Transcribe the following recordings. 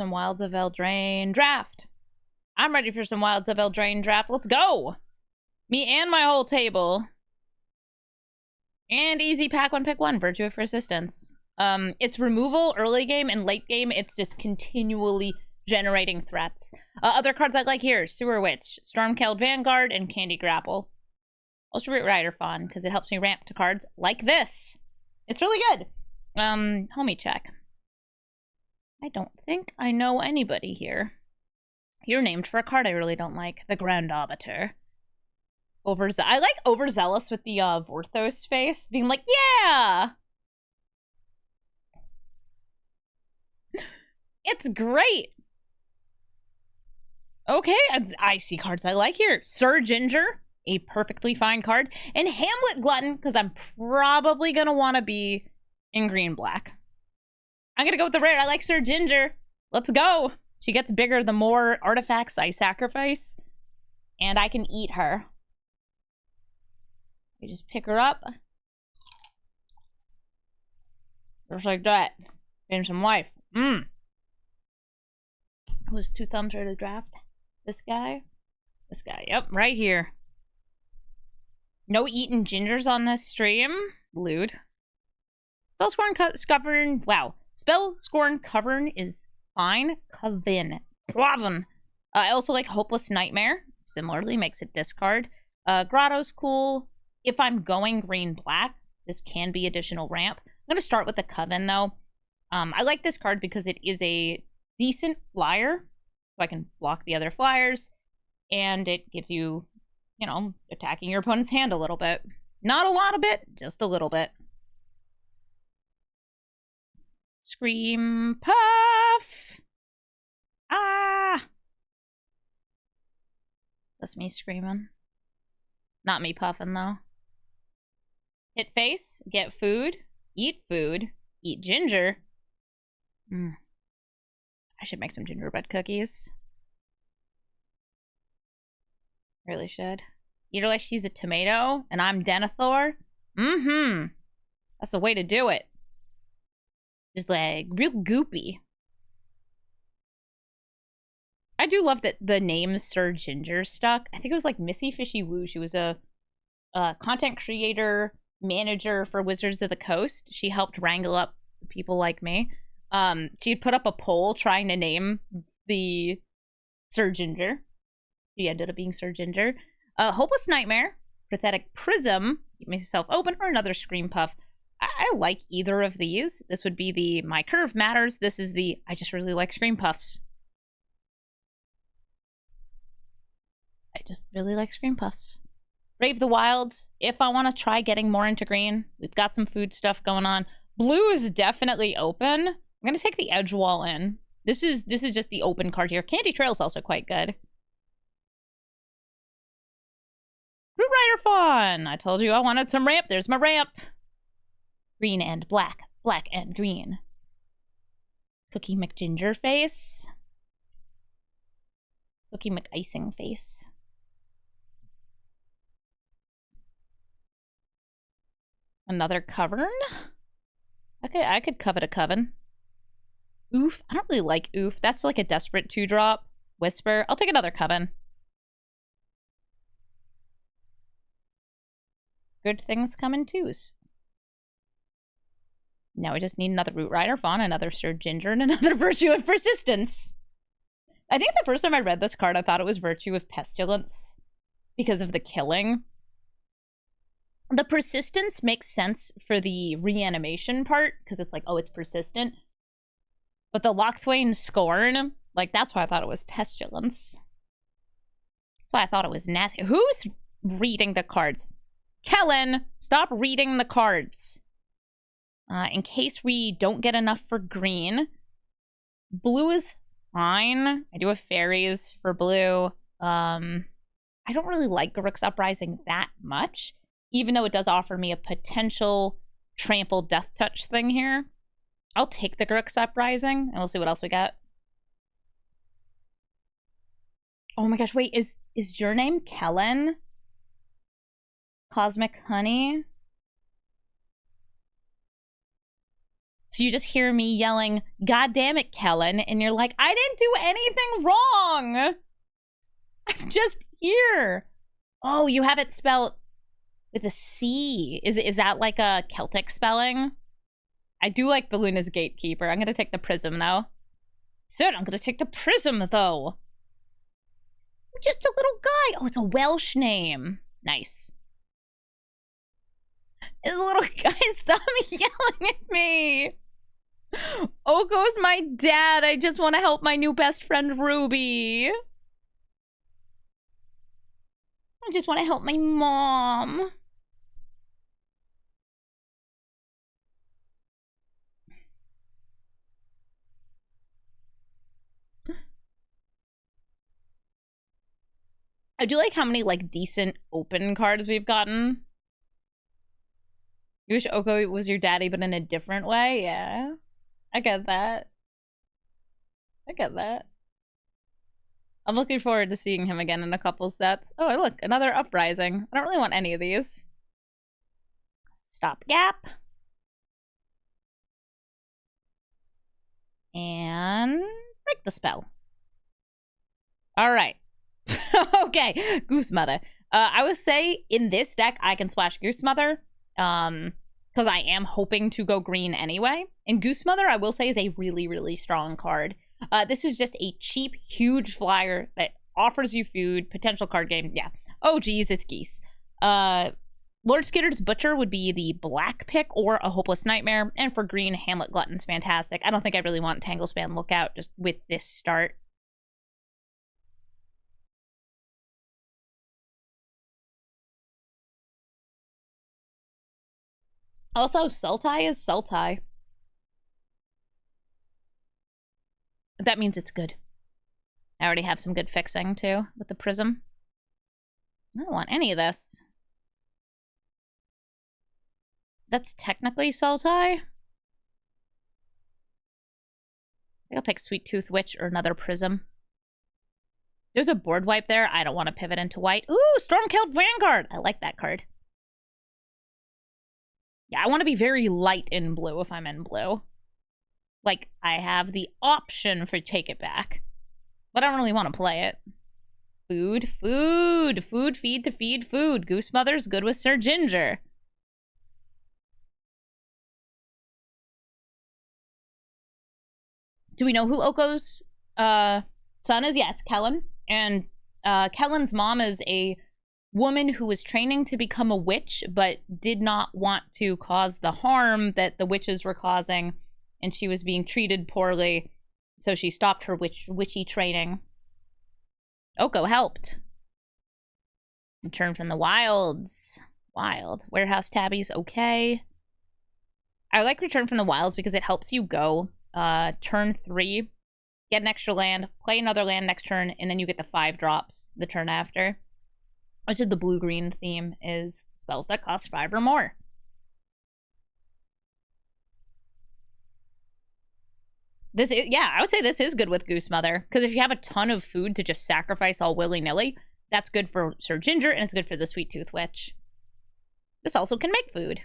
some Wilds of Eldraine draft. I'm ready for some Wilds of Eldraine draft. Let's go! Me and my whole table. And easy pack one, pick one. Virtue of Persistence. It's removal early game and late game. It's just continually generating threats. Other cards I like here: Sewer Witch, Stormcald Vanguard, and Candy Grapple. Also Root Rider Fawn, because it helps me ramp to cards like this. It's really good. Homie check. I don't think I know anybody here. You're named for a card I really don't like. The Grand Arbiter. I like overzealous with the Vorthos face, being like, yeah! It's great! Okay, I see cards I like here. Sir Ginger, a perfectly fine card. And Hamlet Glutton, because I'm probably going to want to be in green-black. I'm going to go with the rare. I like Sir Ginger. Let's go! She gets bigger the more artifacts I sacrifice. And I can eat her. You just pick her up. Just like that. Gain some life. Who's two thumbs ready to draft? This guy? This guy. Yep, right here. No eating gingers on this stream. Lewd. Spellscorn Cavern. Wow. Spellscorn Cavern is fine. Coven. I also like Hopeless Nightmare. Similarly, makes it discard. Grotto's cool. If I'm going green-black, this can be additional ramp. I'm going to start with the Coven, though. I like this card because it is a decent flyer. So I can block the other flyers. And it gives you, you know, attacking your opponent's hand a little bit. Not a lot of it, just a little bit. Scream Puff! Ah! That's me screaming. Not me puffing, though. Hit face, get food, eat ginger. I should make some gingerbread cookies. Really should. Eat her like she's a tomato, and I'm Denethor. That's the way to do it. Just like, real goopy. I do love that the name Sir Ginger stuck. I think it was like Missy Fishy Woo. She was a content creator, manager for Wizards of the Coast. She helped wrangle up people like me. She had put up a poll trying to name the Sir Ginger. She ended up being Sir Ginger. Hopeless Nightmare, Pathetic Prism, keep myself open, or another Scream Puff. I like either of these. This would be the My Curve Matters. This is the I just really like Scream Puffs. I just really like Scream Puffs. Brave the Wilds. If I want to try getting more into green, we've got some food stuff going on. Blue is definitely open. I'm going to take the Edge Wall in. This is just the open card here. Candy Trail is also quite good. Root Rider Fawn. I told you I wanted some ramp. There's my ramp. Green and black. Black and green. Cookie McGinger face. Cookie McIcing face. Another Cavern. Okay, I could covet a Coven. Oof. I don't really like Oof. That's like a desperate 2-drop. Whisper. I'll take another Coven. Good things come in twos. Now we just need another Root Rider Fawn, another Sir Ginger, and another Virtue of Persistence. I think the first time I read this card, I thought it was Virtue of Pestilence because of the killing. The persistence makes sense for the reanimation part, because it's like, oh, it's persistent. But the Lochthwain Scorn, like, that's why I thought it was Pestilence. That's why I thought it was nasty. Who's reading the cards? Kellen, stop reading the cards. In case we don't get enough for green. Blue is fine. I do have fairies for blue. I don't really like Garruk's Uprising that much, even though it does offer me a potential trample death touch thing here. I'll take the Garruk's Uprising, and we'll see what else we got. Oh my gosh, wait, is your name Kellen? Cosmic Honey? So you just hear me yelling, "God damn it, Kellen," and you're like, I didn't do anything wrong. I'm just here. Oh, you have it spelled with a C. Is that like a Celtic spelling? I do like the Luna's Gatekeeper. I'm gonna take the Prism though. Sir, I'm gonna take the Prism though. I'm just a little guy. Oh, it's a Welsh name. Nice. This little guy, stop yelling at me. Oko's my dad. I just want to help my new best friend Ruby. I just want to help my mom. I do like how many like decent open cards we've gotten. You wish Oko was your daddy, but in a different way? Yeah. I get that. I get that. I'm looking forward to seeing him again in a couple sets. Oh, look, another Uprising. I don't really want any of these. Stopgap. And break the spell. All right. Okay, Goose Mother. I would say in this deck, I can splash Goose Mother. Because I am hoping to go green anyway. And Goose Mother, I will say, is a really, really strong card. This is just a cheap, huge flyer that offers you food, potential card game. Yeah. Oh, geez, it's Geese. Lord Skitter's Butcher would be the black pick or a Hopeless Nightmare. And for green, Hamlet Glutton's fantastic. I don't think I really want Tanglespan Lookout just with this start. Also, Sultai is Sultai. That means it's good. I already have some good fixing, too, with the Prism. I don't want any of this. That's technically Sultai. I'll take Sweet Tooth Witch or another Prism. There's a board wipe there. I don't want to pivot into white. Ooh, Stormkilled Vanguard! I like that card. Yeah, I want to be very light in blue if I'm in blue. Like, I have the option for Take It Back. But I don't really want to play it. Food, food, food, feed to feed food. Goose Mother's good with Sir Ginger. Do we know who Oko's son is? Yeah, it's Kellen. And Kellen's mom is a woman who was training to become a witch, but did not want to cause the harm that the witches were causing, and she was being treated poorly, so she stopped her witchy training. Oko helped. Return from the Wilds. Wild. Warehouse Tabbies, okay. I like Return from the Wilds because it helps you go turn 3, get an extra land, play another land next turn, and then you get the 5 drops the turn after. Which is the blue-green theme, is spells that cost 5 or more. This is, yeah, I would say this is good with Goose Mother, because if you have a ton of food to just sacrifice all willy-nilly, that's good for Sir Ginger, and it's good for the Sweet Tooth Witch. This also can make food.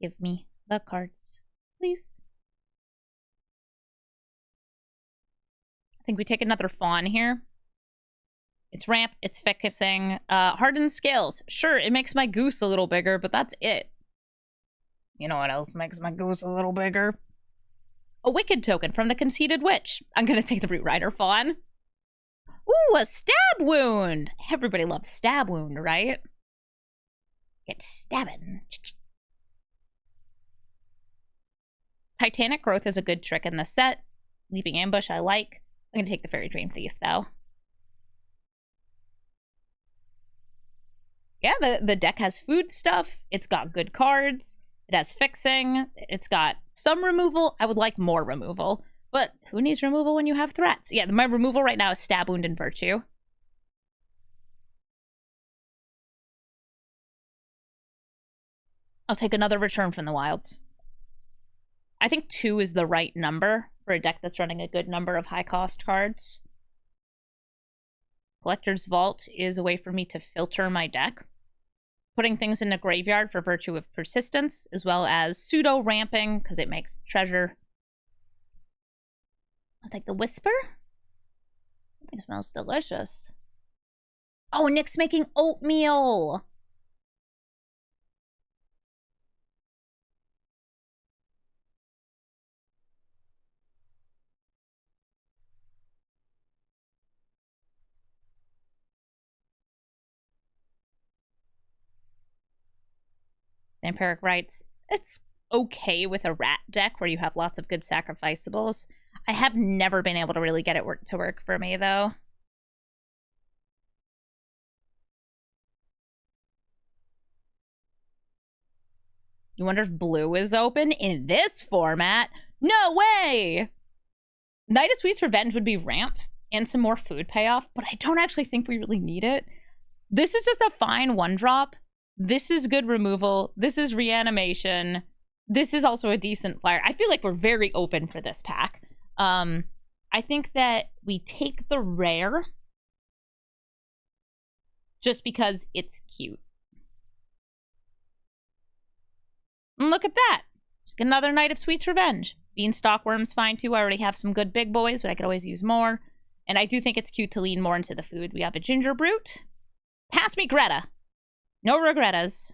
Give me the cards, please. I think we take another Fawn here. It's ramp, it's focusing. Hardened Scales. Sure, it makes my Goose a little bigger, but that's it. You know what else makes my Goose a little bigger? A Wicked Token from the Conceited Witch. I'm gonna take the Root Rider Fawn. Ooh, a Stab Wound! Everybody loves Stab Wound, right? Get stabbing. Titanic Growth is a good trick in this set. Leaping Ambush I like. I'm gonna take the Fairy Dream Thief, though. Yeah, the deck has food stuff. It's got good cards. It has fixing. It's got some removal. I would like more removal. But who needs removal when you have threats? Yeah, my removal right now is Stab Wound and Virtue. I'll take another Return from the Wilds. I think 2 is the right number for a deck that's running a good number of high-cost cards. Collector's Vault is a way for me to filter my deck. putting things in the graveyard for virtue of persistence, as well as pseudo ramping because it makes treasure. I'll take the Whisper. It smells delicious. Oh, Nick's making oatmeal. Vampiric writes, it's okay with a rat deck where you have lots of good sacrificables. I have never been able to really get it to work for me, though. You wonder if blue is open in this format? No way! Night of Sweet's Revenge would be ramp and some more food payoff, but I don't actually think we really need it. This is just a fine one drop. This is good removal. This is reanimation. This is also a decent flyer. I feel like we're very open for this pack. I think that we take the rare just because it's cute. And look at that. Just another Night of Sweet's Revenge. Beanstalk Worm's fine too. I already have some good big boys, but I could always use more. And I do think it's cute to lean more into the food. We have a Ginger Brute. Pass me Greta. No regrettas.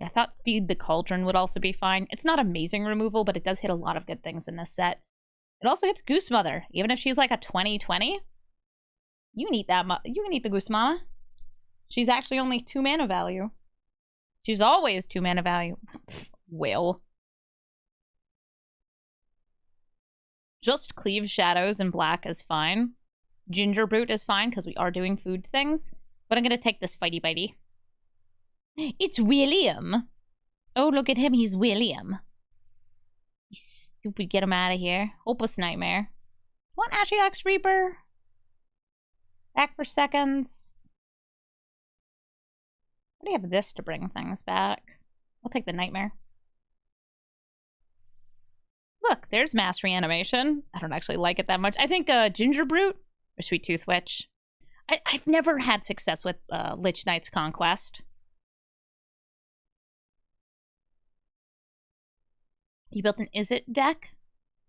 I thought Feed the Cauldron would also be fine. It's not amazing removal, but it does hit a lot of good things in this set. It also hits Goose Mother, even if she's like a 20/20. You can eat that. You can eat the Goose Mama. She's actually only 2 mana value. She's always 2 mana value. Will. Just Cleave Shadows in black is fine. Ginger Brute is fine because we are doing food things. But I'm going to take this Fighty Bitey. It's William. Oh, look at him. He's William. Stupid. Get him out of here. Hopeless Nightmare. Want Ashiok's Reaper? Back for seconds. What do you have this to bring things back? I'll take the Nightmare. Look, there's Mass Reanimation. I don't actually like it that much. I think Ginger Brute or Sweet Tooth Witch. I've never had success with Lich Knight's Conquest. You built an Is It deck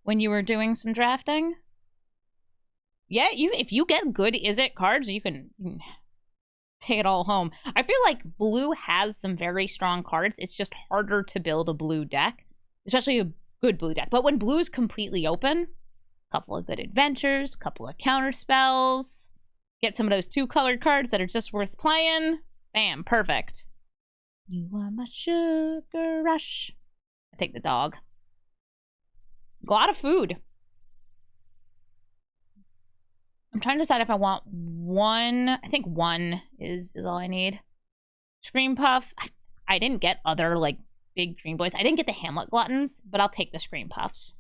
when you were doing some drafting? Yeah, if you get good Is It cards, you can take it all home. I feel like blue has some very strong cards. It's just harder to build a blue deck, especially a good blue deck. But when blue's completely open, a couple of good adventures, couple of counter spells, get some of those 2-colored cards that are just worth playing. Bam, perfect. You are my sugar rush. I take the dog. A lot of food. I'm trying to decide if I want one. I think one is all I need. Scream Puff. I didn't get other, like, big Dream Boys. I didn't get the Hamlet Gluttons, but I'll take the Scream Puffs.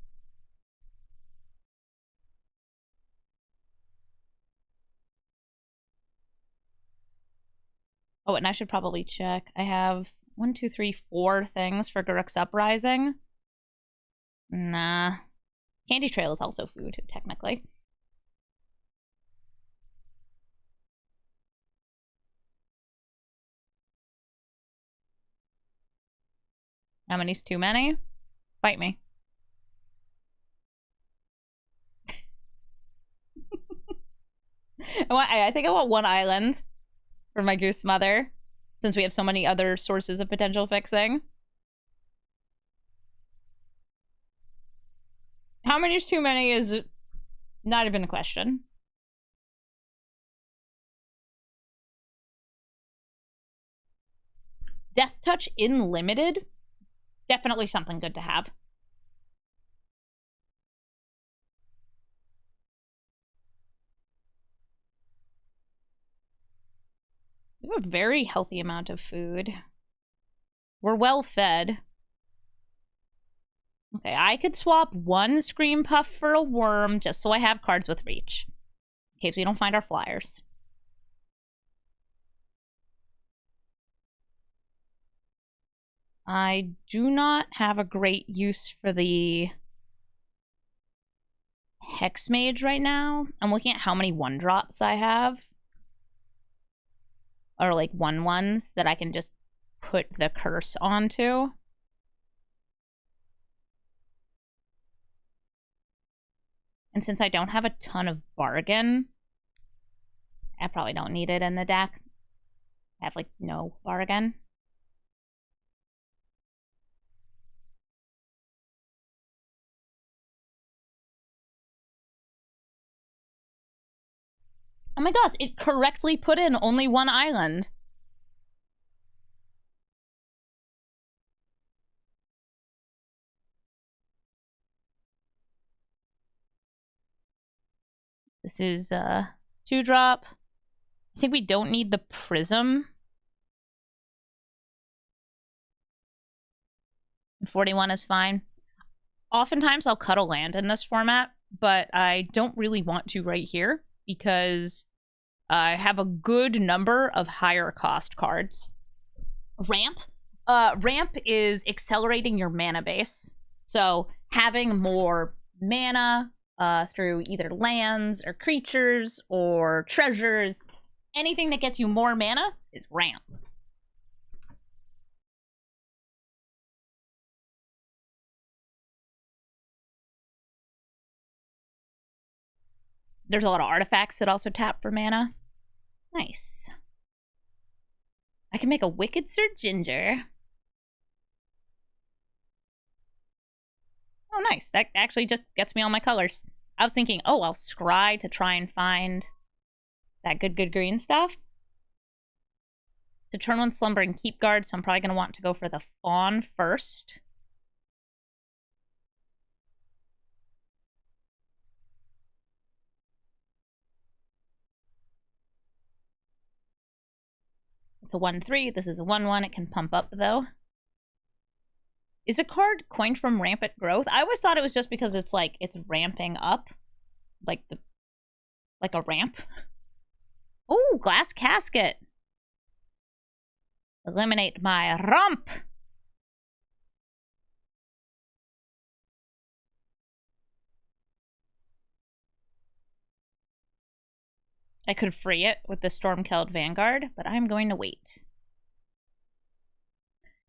Oh, and I should probably check. I have 1, 2, 3, 4 things for Garruk's Uprising. Nah. Candy Trail is also food, technically. How many's too many? Fight me. I think I want 1 island for my Goose Mother, since we have so many other sources of potential fixing. How many is too many is not even a question. Death Touch in limited? Definitely something good to have. We have a very healthy amount of food. We're well fed. Okay, I could swap 1 Scream Puff for a worm just so I have cards with reach. In case we don't find our flyers. I do not have a great use for the Hex Mage right now. I'm looking at how many 1-drops I have. Or like 1/1s that I can just put the curse onto. And since I don't have a ton of bargain, I probably don't need it in the deck. I have like no bargain. Oh my gosh, it correctly put in only 1 island. This is 2-drop. I think we don't need the prism. 41 is fine. Oftentimes I'll cut a land in this format, but I don't really want to right here because I have a good number of higher cost cards. Ramp. Ramp is accelerating your mana base. So having more mana through either lands or creatures or treasures, anything that gets you more mana is ramp. There's a lot of artifacts that also tap for mana. Nice. I can make a Wicked Sir Ginger. Oh, nice. That actually just gets me all my colors. I was thinking, oh, I'll scry to try and find that good green stuff. To turn 1 Slumber and keep guard, so I'm probably going to want to go for the Fawn first. It's a 1/3. This is a 1/1. It can pump up, though. Is a card coined from rampant growth? I always thought it was just because it's like, it's ramping up. Like a ramp. Oh, Glass Casket. Eliminate my rump. I could free it with the Stormkeld Vanguard, but I'm going to wait.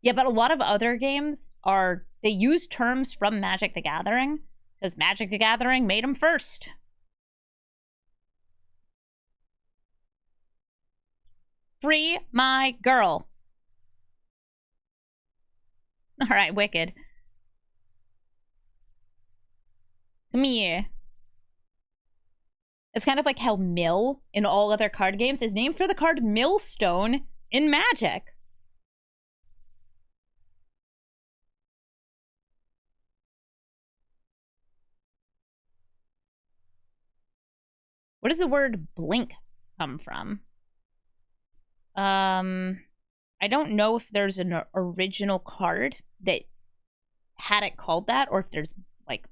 Yeah, but a lot of other games they use terms from Magic the Gathering, because Magic the Gathering made them first. Free my girl. All right, Wicked. Come here. It's kind of like how Mill in all other card games is named for the card Millstone in Magic. Where does the word blink come from? I don't know if there's an original card that had it called that, or if there's like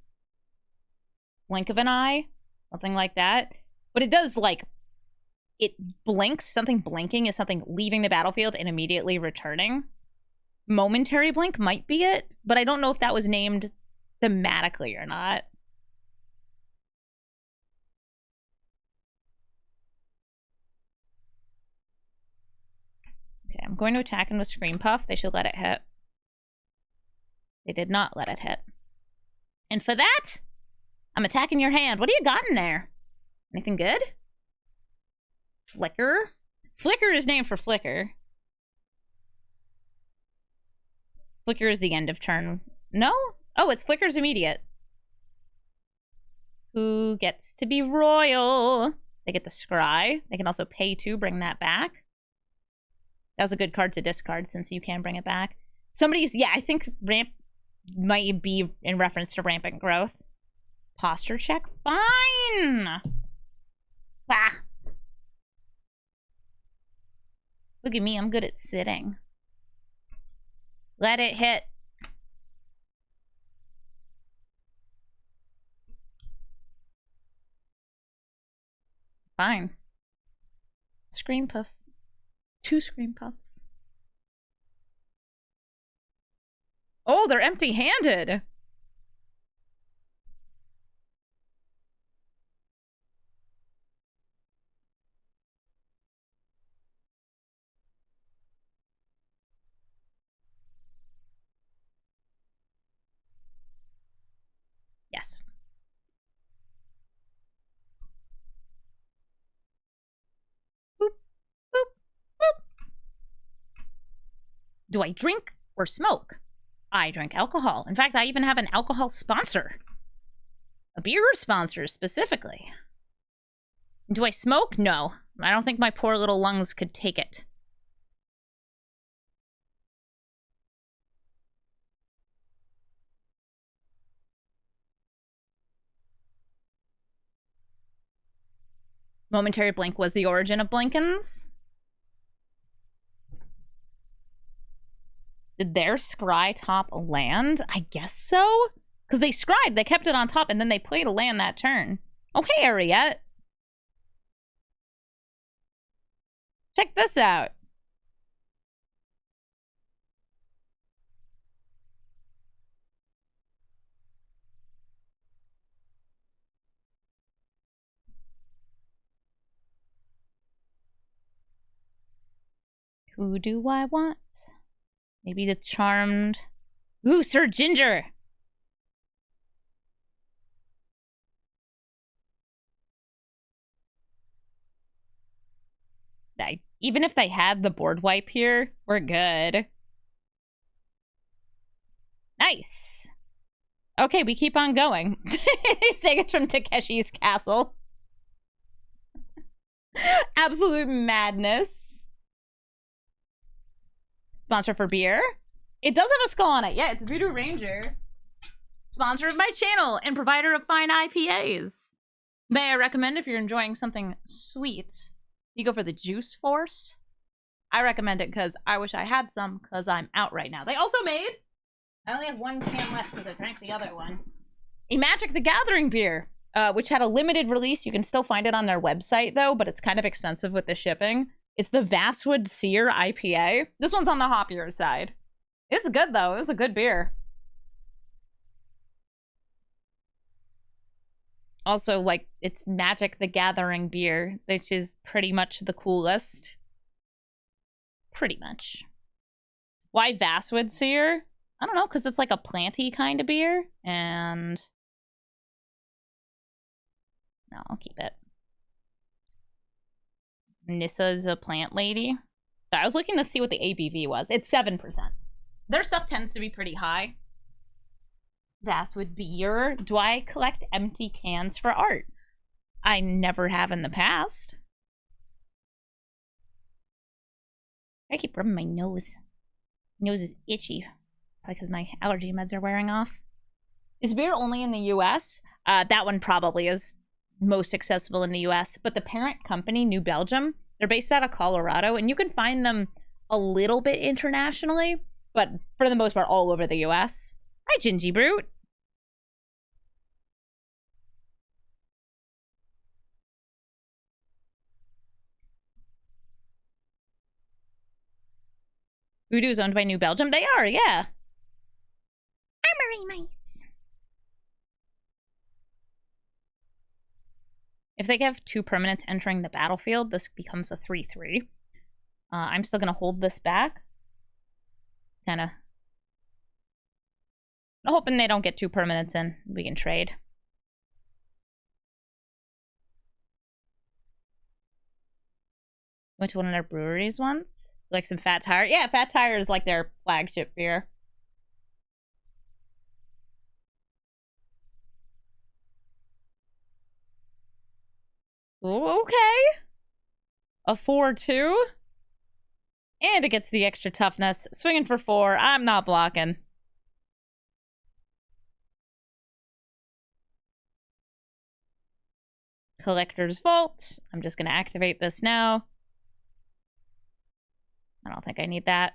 blink of an eye, something like that. But it does, like, it blinks. Something blinking is something leaving the battlefield and immediately returning. Momentary blink might be it, but I don't know if that was named thematically or not. Okay, I'm going to attack him with Scream Puff. They should let it hit. They did not let it hit. And for that, I'm attacking your hand. What do you got in there? Anything good? Flicker? Flicker is named for Flicker. Flicker is the end of turn. No? Oh, it's Flicker's immediate. Who gets to be royal? They get the Scry. They can also pay to bring that back. That was a good card to discard since you can bring it back. Somebody's, yeah, I think ramp might be in reference to rampant growth. Posture check? Fine! Bah! Look at me, I'm good at sitting. Let it hit. Fine. Scream Puff. 2 Scream Puffs. Oh, they're empty-handed! Yes. Boop, boop, boop. Do I drink or smoke? I drink alcohol. In fact, I even have an alcohol sponsor. A beer sponsor, specifically. Do I smoke? No. I don't think my poor little lungs could take it. Momentary blink was the origin of Blinkins. Did their scry top land? I guess so. Because they scried, they kept it on top, and then they played a land that turn. Oh, hey, Ariette. Check this out. Who do I want? Maybe the Charmed. Ooh, Sir Ginger! Even if they had the board wipe here, we're good. Nice! Okay, we keep on going. Saying it's from Takeshi's Castle. Absolute madness. Sponsor for beer. It does have a skull on it. Yeah, it's Voodoo Ranger. Sponsor of my channel and provider of fine IPAs. May I recommend, if you're enjoying something sweet, you go for the Juice Force. I recommend it because I wish I had some because I'm out right now. They also made, I only have one can left because I drank the other one, a Magic the Gathering beer, which had a limited release. You can still find it on their website, though, but it's kind of expensive with the shipping. It's the Vastwood Seer IPA. This one's on the hoppier side. It's good, though. It was a good beer. Also, like, it's Magic the Gathering beer, which is pretty much the coolest. Pretty much. Why Vastwood Seer? I don't know, because it's like a planty kind of beer, and... No, I'll keep it. Nissa's a plant lady. So I was looking to see what the ABV was. It's 7%. Their stuff tends to be pretty high. Vastwood beer. Do I collect empty cans for art? I never have in the past. I keep rubbing my nose. My nose is itchy. Probably because my allergy meds are wearing off. Is beer only in the US? That one probably is most accessible in the US. But the parent company, New Belgium, they're based out of Colorado, and you can find them a little bit internationally, but for the most part, all over the US. Hi, Gingy Brute. Voodoo's owned by New Belgium? They are, yeah. Armory mice. If they have 2 permanents entering the battlefield, this becomes a 3/3. I'm still going to hold this back. Kind of hoping they don't get 2 permanents in. We can trade. Went to one of their breweries once. Like some Fat Tire. Yeah, Fat Tire is like their flagship beer. Ooh, okay. A 4/2. And it gets the extra toughness. Swinging for 4. I'm not blocking. Collector's Vault. I'm just going to activate this now. I don't think I need that.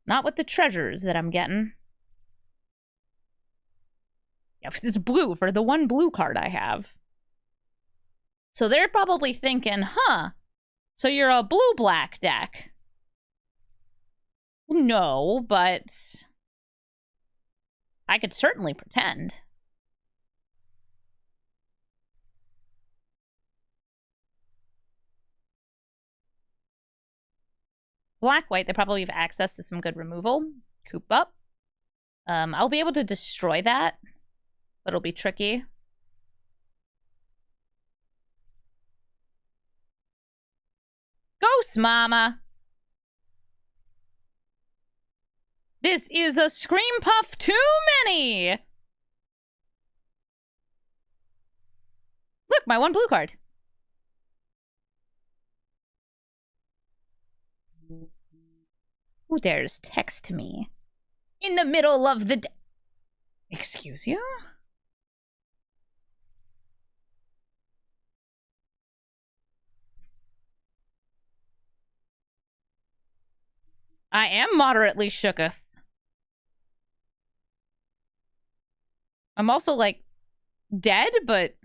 Not with the treasures that I'm getting. Yeah, it's blue for the 1 blue card I have. So they're probably thinking, huh, so you're a blue-black deck. No, but I could certainly pretend. Black-white, they probably have access to some good removal. Coop up. I'll be able to destroy that. but it'll be tricky. Ghost Mama! This is a Scream Puff too many! Look, my one blue card. Who dares text me? In the middle of the day. Excuse you? I am moderately shooketh. I'm also, like, dead, but...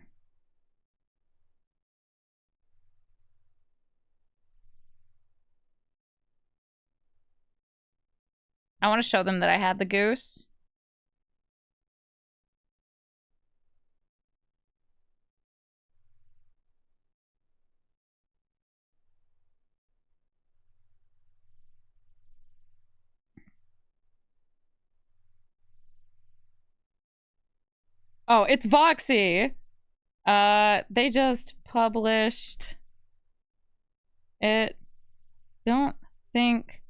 I want to show them that I had the goose. Oh, it's Voxy. They just published it. Don't think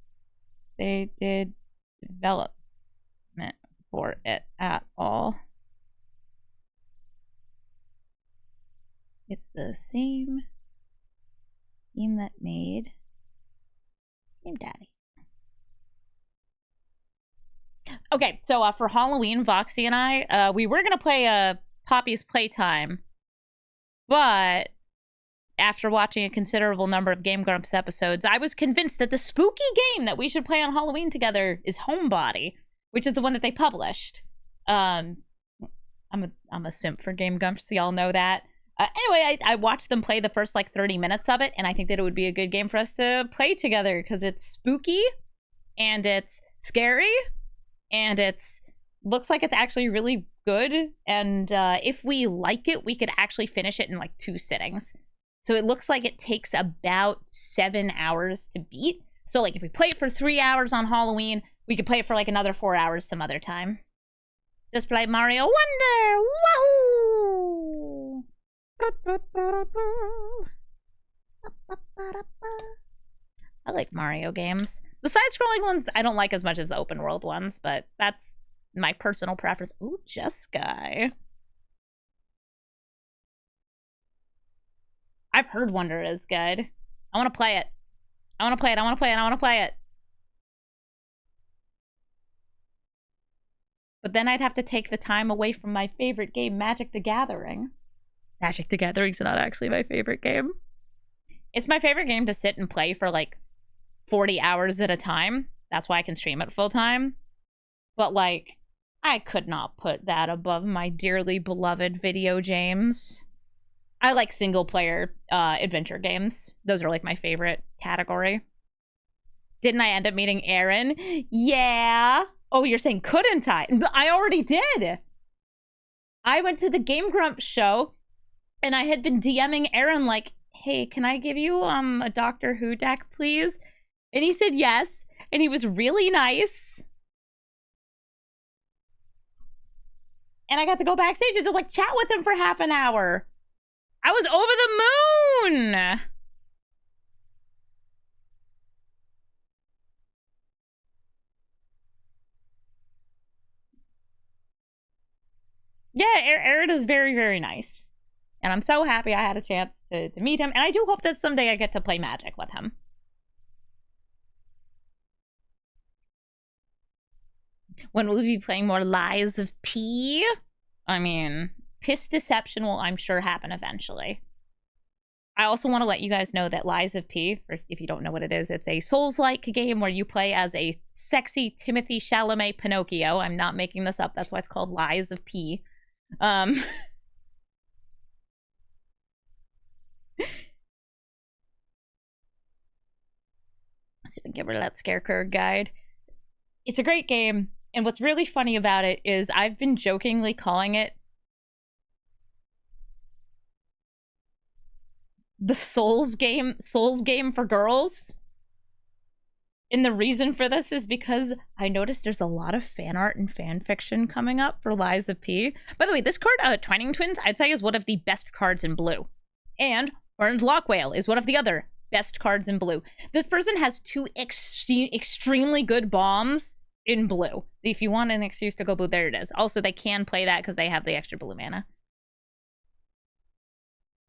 they did development for it at all. It's the same team that made Game Daddy. Okay, so for Halloween, Voxy and I, we were gonna play Poppy's Playtime, but after watching a considerable number of Game Grumps episodes, I was convinced that the spooky game that we should play on Halloween together is Homebody, which is the one that they published. I'm a simp for Game Grumps, so y'all know that. Anyway, I watched them play the first like 30 minutes of it, and I think that it would be a good game for us to play together because it's spooky and it's scary and it's looks like it's actually really good. And if we like it, we could actually finish it in like 2 sittings. So it looks like it takes about 7 hours to beat. So like if we play it for 3 hours on Halloween, we could play it for like another 4 hours some other time. Just play Mario Wonder! Wahoo! I like Mario games. The side-scrolling ones I don't like as much as the open world ones, but that's my personal preference. Ooh, Jeskai. I've heard Wonder is good. I want to play it. I want to play it. I want to play it. I want to play it. But then I'd have to take the time away from my favorite game, Magic the Gathering. Magic the Gathering's not actually my favorite game. It's my favorite game to sit and play for like 40 hours at a time. That's why I can stream it full time. But like, I could not put that above my dearly beloved video games. I like single player adventure games. Those are like my favorite category. Didn't I end up meeting Aaron? Yeah. Oh, you're saying couldn't I? I already did. I went to the Game Grumps show and I had been DMing Aaron like, hey, can I give you a Doctor Who deck, please? And he said yes. And he was really nice. And I got to go backstage and just like chat with him for half an hour. I was over the moon. Yeah, Aaron is very, very nice. And I'm so happy I had a chance to meet him. And I do hope that someday I get to play Magic with him. When will we be playing more Lies of P? I mean, Piss Deception will, I'm sure, happen eventually. I also want to let you guys know that Lies of P, if you don't know what it is, it's a Souls-like game where you play as a sexy Timothée Chalamet Pinocchio. I'm not making this up. That's why it's called Lies of P. Let's give her that Scarecrow guide. It's a great game, and what's really funny about it is I've been jokingly calling it the Souls game for girls. And the reason for this is because I noticed there's a lot of fan art and fan fiction coming up for Liza P. By the way, this card, Twining Twins, I'd say is one of the best cards in blue. And Horned Lockwhale is one of the other best cards in blue. This person has two extremely good bombs in blue. If you want an excuse to go blue, there it is. Also, they can play that because they have the extra blue mana.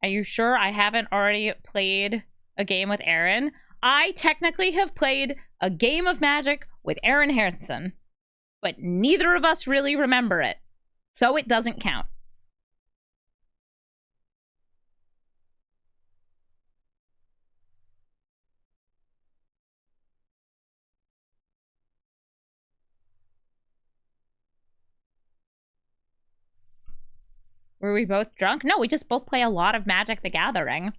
Are you sure I haven't already played a game with Aaron? I technically have played a game of Magic with Aaron Harrison, but neither of us really remember it, so it doesn't count. Were we both drunk? No, we just both play a lot of Magic the Gathering.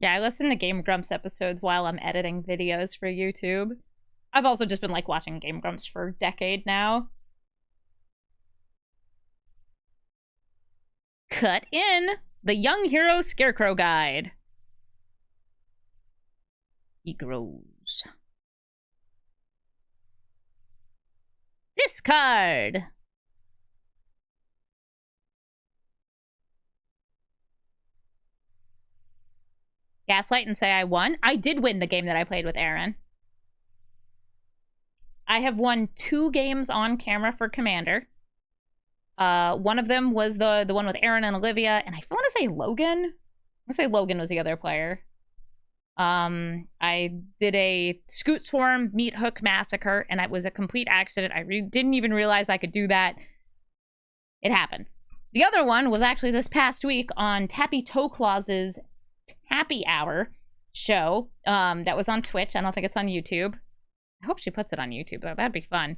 Yeah, I listen to Game Grumps episodes while I'm editing videos for YouTube. I've also just been, like, watching Game Grumps for a decade now. Cut in the Young Hero Scarecrow Guide. He grows. Discard! Gaslight and say I won. I did win the game that I played with Aaron. I have won 2 games on camera for Commander. One of them was the one with Aaron and Olivia, and I want to say Logan. I want to say Logan was the other player. I did a Scoot Swarm Meat Hook Massacre, and it was a complete accident. I didn't even realize I could do that. It happened. The other one was actually this past week on Tappy Toe Claw's Happy Hour show. That was on Twitch. I don't think it's on YouTube. I hope she puts it on YouTube, though. That'd be fun.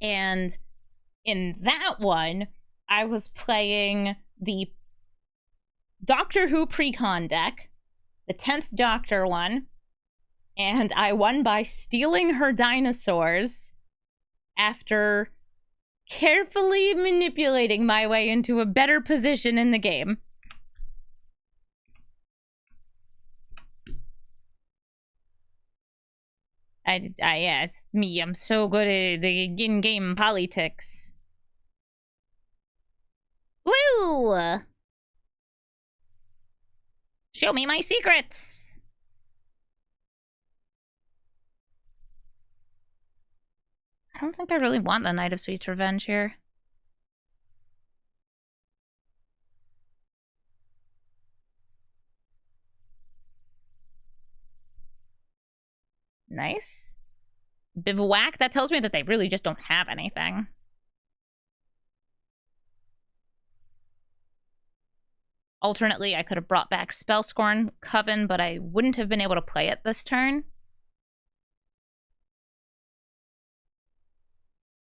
And in that one, I was playing the Doctor Who Precon deck, the 10th Doctor one, and I won by stealing her dinosaurs after carefully manipulating my way into a better position in the game. Yeah, it's me. I'm so good at the in-game politics. Blue! Show me my secrets! I don't think I really want the Knight of Sweet's Revenge here. Nice. Bivouac, that tells me that they really just don't have anything. Alternately, I could have brought back Spellscorn Coven, but I wouldn't have been able to play it this turn.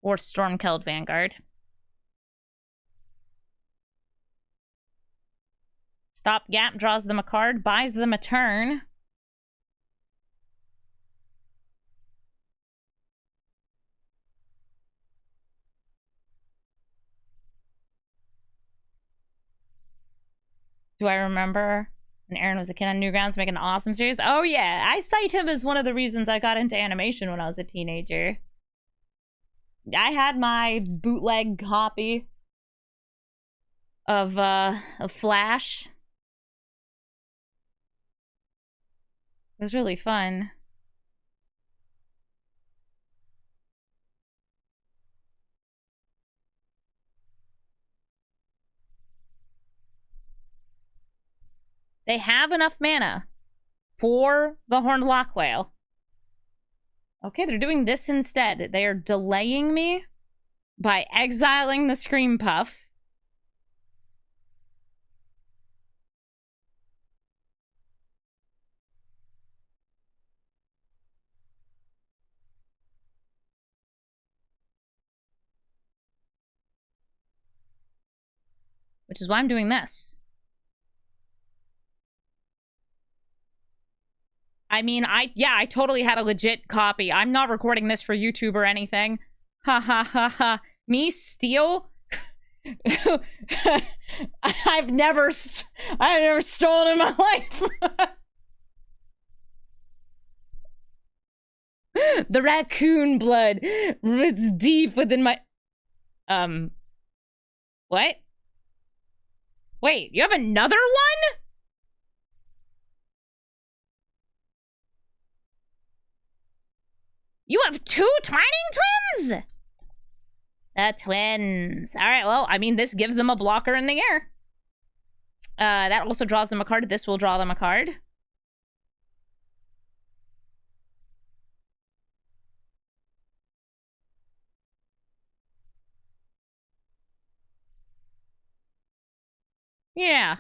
Or Stormkeld Vanguard. Stopgap draws them a card, buys them a turn. Do I remember when Aaron was a kid on Newgrounds making an awesome series? Oh yeah, I cite him as one of the reasons I got into animation when I was a teenager. I had my bootleg copy of Flash. It was really fun. They have enough mana for the Horned Lockwhale. Okay, they're doing this instead. They are delaying me by exiling the Scream Puff. Which is why I'm doing this. I mean, I totally had a legit copy. I'm not recording this for YouTube or anything. Ha ha ha ha. Me steal I've never stolen in my life. The raccoon blood roots deep within my... What? Wait, you have another one? You have 2 twining twins? The twins. All right, well, I mean, this gives them a blocker in the air. That also draws them a card. This will draw them a card. Yeah.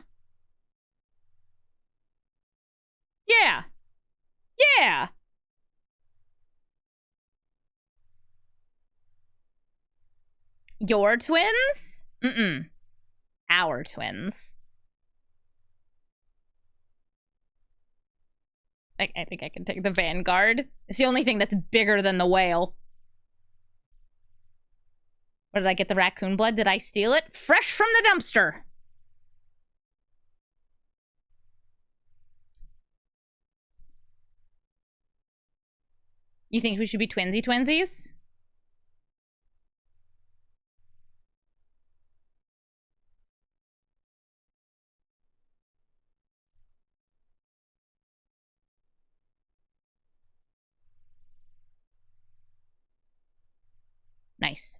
Yeah. Yeah. Your twins? Mm-mm. Our twins. I think I can take the Vanguard. It's the only thing that's bigger than the whale. Where did I get the raccoon blood? Did I steal it? Fresh from the dumpster. You think we should be twinsies? Nice.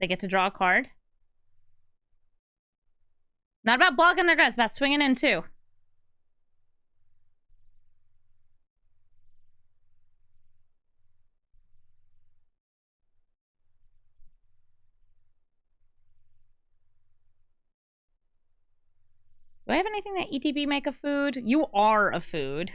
They get to draw a card. Not about blocking their guns, it's about swinging in too. Do I have anything that ETB make a food? You are a food.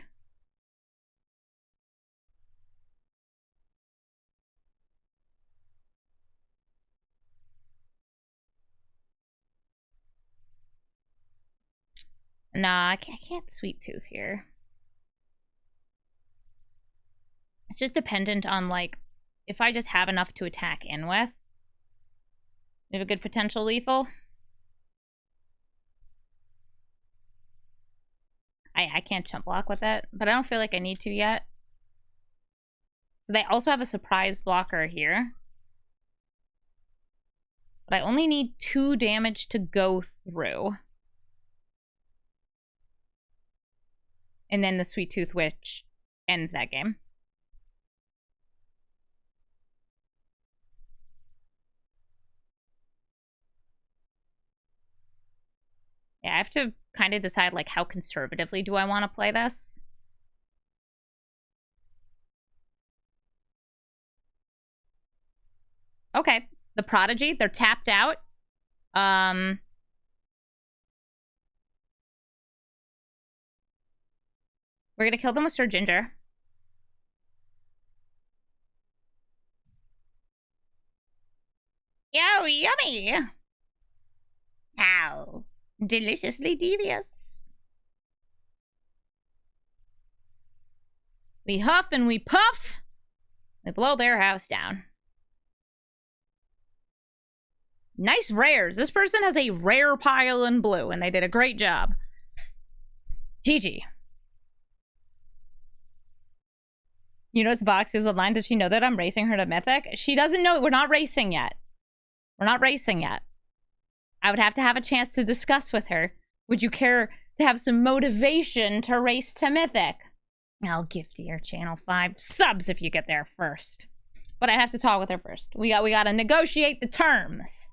Nah, I can't sweet tooth here. It's just dependent on, like, if I just have enough to attack in with. We have a good potential lethal. I can't chump block with it, but I don't feel like I need to yet. So they also have a surprise blocker here. But I only need 2 damage to go through. And then the Sweet Tooth Witch ends that game. Yeah, I have to kind of decide, like, how conservatively do I want to play this? Okay. The Prodigy, they're tapped out. We're gonna kill them with Sir Ginger. Yo, yummy! How deliciously devious. We huff and we puff. We blow their house down. Nice rares. This person has a rare pile in blue, and they did a great job. GG. You know, it's box is the line. Does she know that I'm racing her to Mythic? She doesn't know. We're not racing yet. We're not racing yet. I would have to have a chance to discuss with her. Would you care to have some motivation to race to Mythic? I'll gift your channel 5 subs if you get there first. But I have to talk with her first. We gotta negotiate the terms.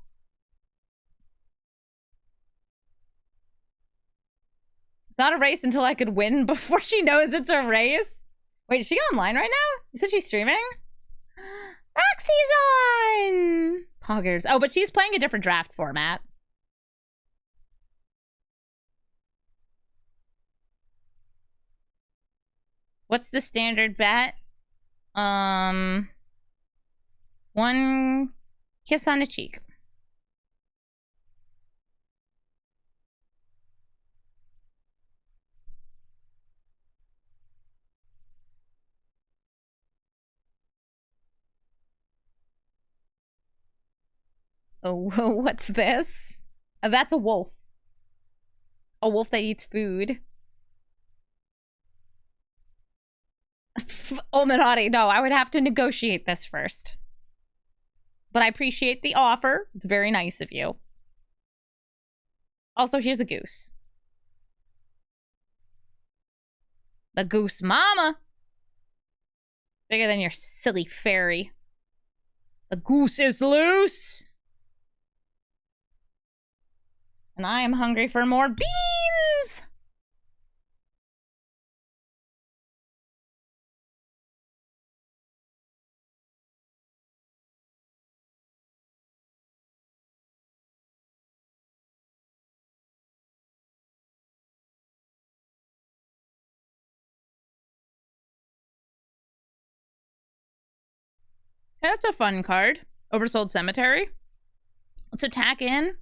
It's not a race until I could win before she knows it's a race. Wait, is she online right now? You said she's streaming? Roxy's on! Poggers. Oh, but she's playing a different draft format. What's the standard bet? 1 kiss on the cheek. Oh, what's this? That's a wolf. A wolf that eats food. Illuminati, no, I would have to negotiate this first. But I appreciate the offer. It's very nice of you. Also, here's a goose. The goose mama. Bigger than your silly fairy. The goose is loose. And I am hungry for more beans. That's a fun card. Oversold Cemetery. Let's attack in.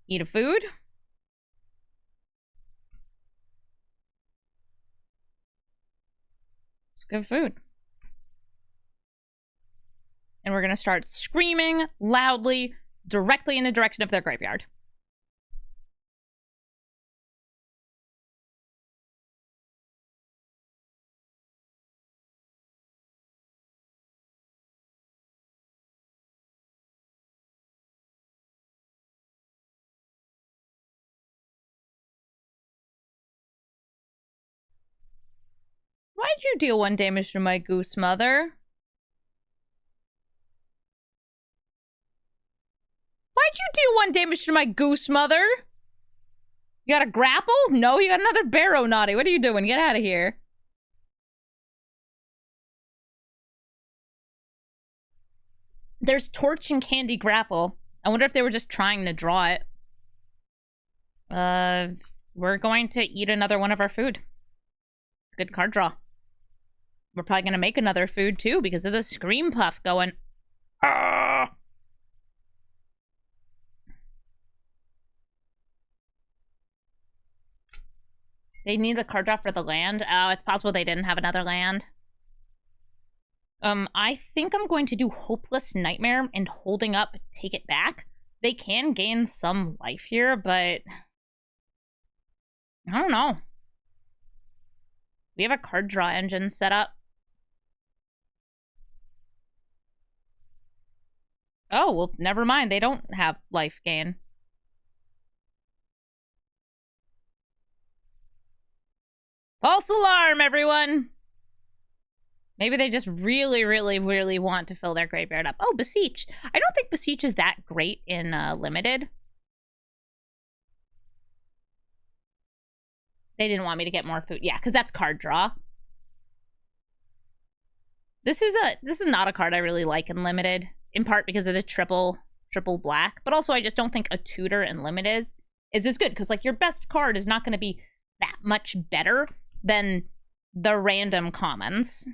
Eat a food. It's good food. And we're going to start screaming loudly directly in the direction of their graveyard. Why'd you deal 1 damage to my goose mother? Why'd you deal 1 damage to my goose mother? You got a grapple? No, you got another barrow, Naughty. What are you doing? Get out of here. There's Torch and Candy Grapple. I wonder if they were just trying to draw it. We're going to eat another one of our food. It's a good card draw. We're probably going to make another food, too, because of the Scream Puff going... Argh! They need the card draw for the land. Oh, it's possible they didn't have another land. I think I'm going to do Hopeless Nightmare and holding up, take it back. They can gain some life here, but... I don't know. We have a card draw engine set up. Oh, well, never mind. They don't have life gain. False alarm, everyone! Maybe they just really, really, really want to fill their graveyard up. Oh, Beseech. I don't think Beseech is that great in Limited. They didn't want me to get more food. Yeah, because that's card draw. This is not a card I really like in Limited. In part because of the triple black. But also I just don't think a tutor in Limited is as good. Because like your best card is not going to be that much better than the random commons.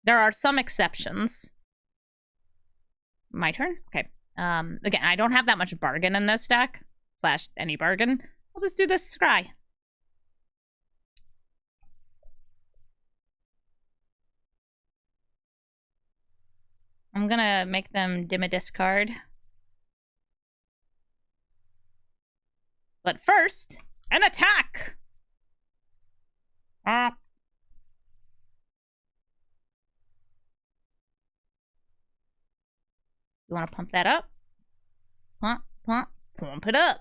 There are some exceptions. My turn? Okay. Again, I don't have that much bargain in this deck. Slash any bargain. I'll just do this scry. I'm gonna make them dim a discard. But first, an attack! You want to pump that up? Pump, pump, pump it up.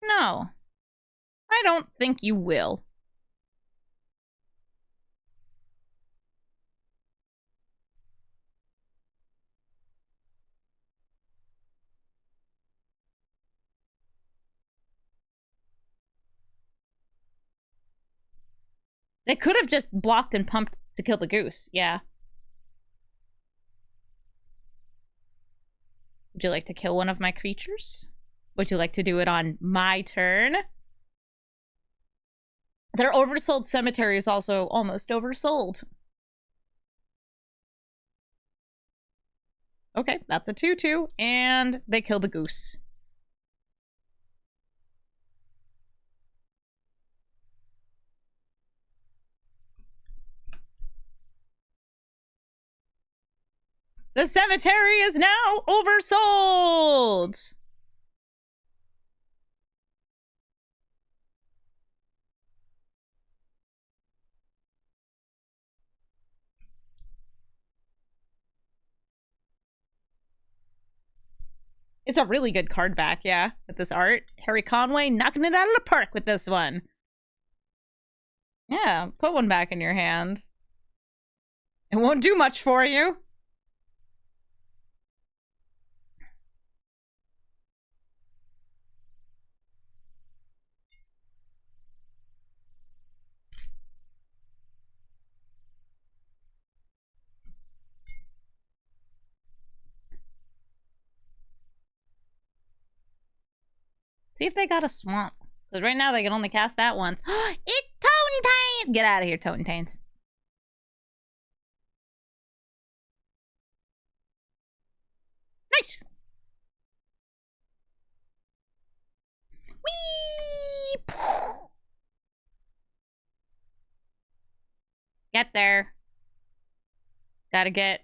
No. I don't think you will. They could have just blocked and pumped to kill the goose. Yeah. Would you like to kill one of my creatures? Would you like to do it on my turn? Their oversold cemetery is also almost oversold. Okay, that's a 2/2, and they kill the goose. The cemetery is now oversold! It's a really good card back, yeah, with this art. Harry Conway knocking it out of the park with this one. Yeah, put one back in your hand. It won't do much for you. See if they got a swamp. Because right now they can only cast that once. It's Tontains! Get out of here, Tontains. Nice! Whee! Get there. Gotta get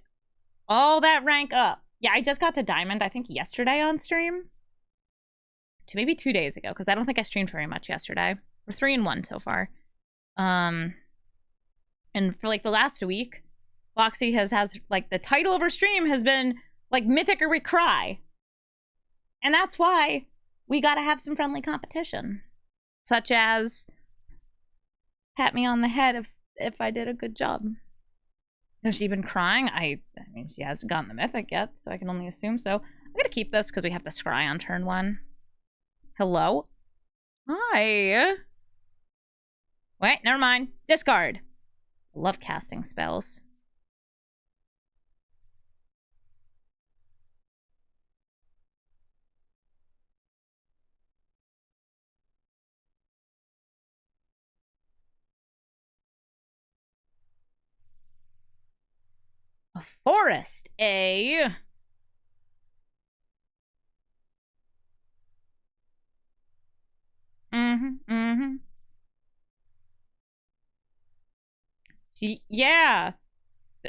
all that rank up. Yeah, I just got to Diamond, I think, yesterday on stream. Maybe 2 days ago, because I don't think I streamed very much yesterday. We're 3-1 so far. And for like the last week, Foxy has like the title of her stream has been like Mythic or We Cry. And that's why we gotta have some friendly competition. Such as pat me on the head if I did a good job. Has she been crying? I mean, she hasn't gotten the Mythic yet, so I can only assume so. I'm gonna keep this because we have the Scry on turn 1. Hello? Hi. Wait, never mind. Discard. I love casting spells. A forest, eh? Yeah.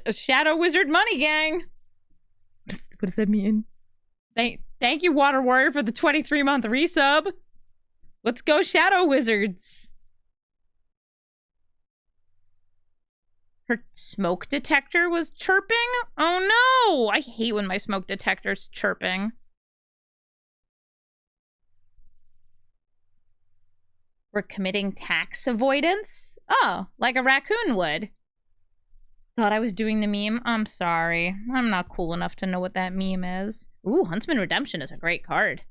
A Shadow Wizard Money Gang. What does that mean? Thank you, Water Warrior, for the 23-month resub. Let's go, Shadow Wizards. Her smoke detector was chirping? Oh no! I hate when my smoke detector's chirping. We're committing tax avoidance? Oh, like a raccoon would. Thought I was doing the meme. I'm sorry. I'm not cool enough to know what that meme is. Ooh, Huntsman Redemption is a great card.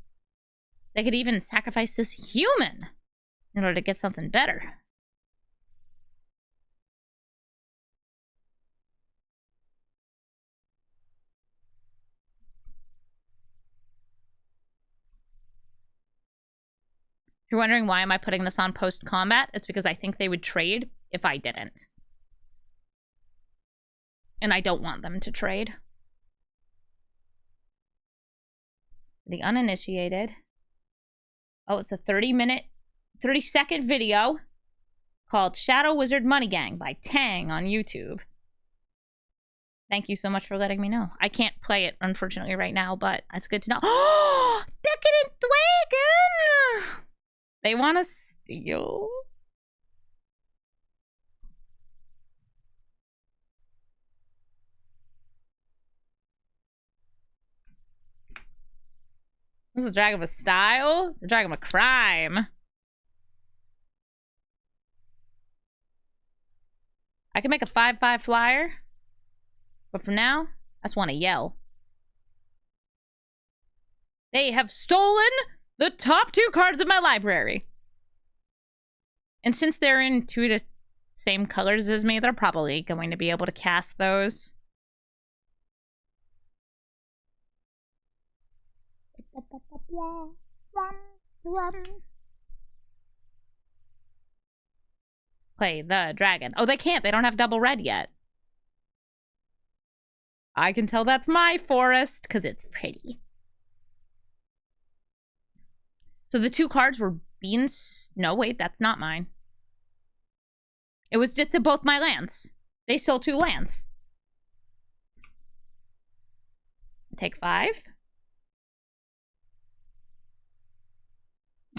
They could even sacrifice this human in order to get something better. If you're wondering why am I putting this on post-combat, it's because I think they would trade if I didn't. And I don't want them to trade. The uninitiated. Oh, it's a 30-second video called Shadow Wizard Money Gang by Tang on YouTube. Thank you so much for letting me know. I can't play it, unfortunately, right now, but it's good to know. Oh! Decadent Dragon! They want to steal? This is a dragon of a style. It's a dragon of a crime. I can make a 5/5 flyer. But for now, I just want to yell. They have stolen the top 2 cards of my library. And since they're in 2 of the same colors as me, they're probably going to be able to cast those. Play the dragon. Oh, they can't. They don't have double red yet. I can tell that's my forest because it's pretty. So the 2 cards were beans. No, wait, that's not mine. It was just to both my lands. They sold 2 lands. take 5.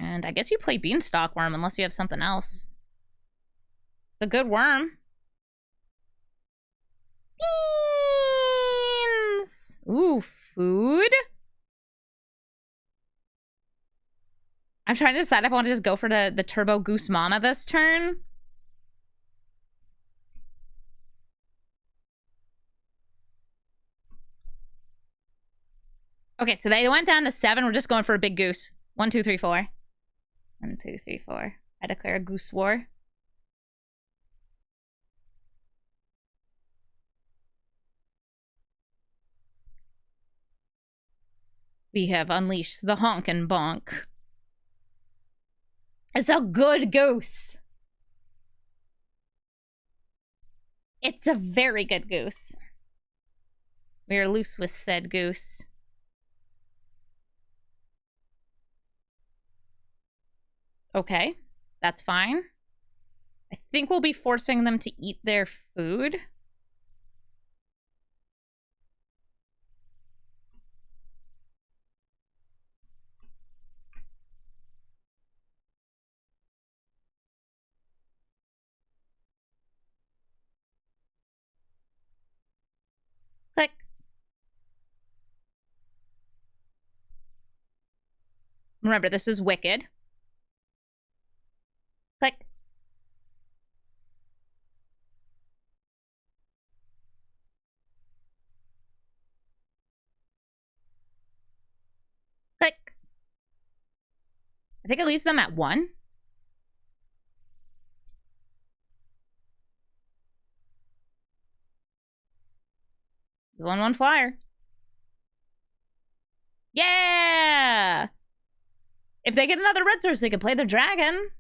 And I guess you play Beanstalk Worm unless you have something else. It's a good worm. Beans! Ooh, food? I'm trying to decide if I want to just go for the Turbo Goose Mama this turn. Okay, so they went down to 7. We're just going for a big goose. 1, 2, 3, 4. 1, 2, 3, 4. I declare a goose war. We have unleashed the honk and bonk. It's a good goose. It's a very good goose. We are loose with said goose. Okay, that's fine. I think we'll be forcing them to eat their food. Click. Remember, this is wicked. Click. Click. I think it leaves them at 1. It's a 1/1 flyer. Yeah! If they get another red source, they can play their dragon.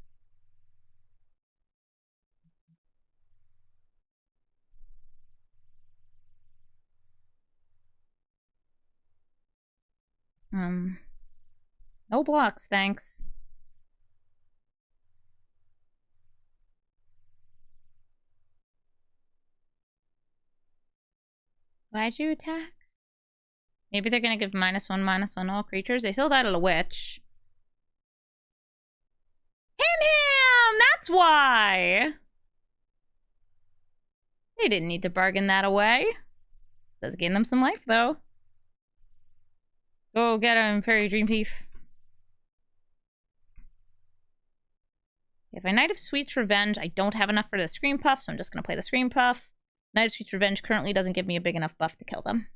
No blocks, thanks. Why'd you attack? Maybe they're gonna give -1/-1 all creatures. They still died at a witch. Him! That's why! They didn't need to bargain that away. Does gain them some life, though. Go get him, Fairy Dream Thief. If I Knight of Sweet's Revenge, I don't have enough for the Scream Puff, so I'm just gonna play the Scream Puff. Knight of Sweet's Revenge currently doesn't give me a big enough buff to kill them.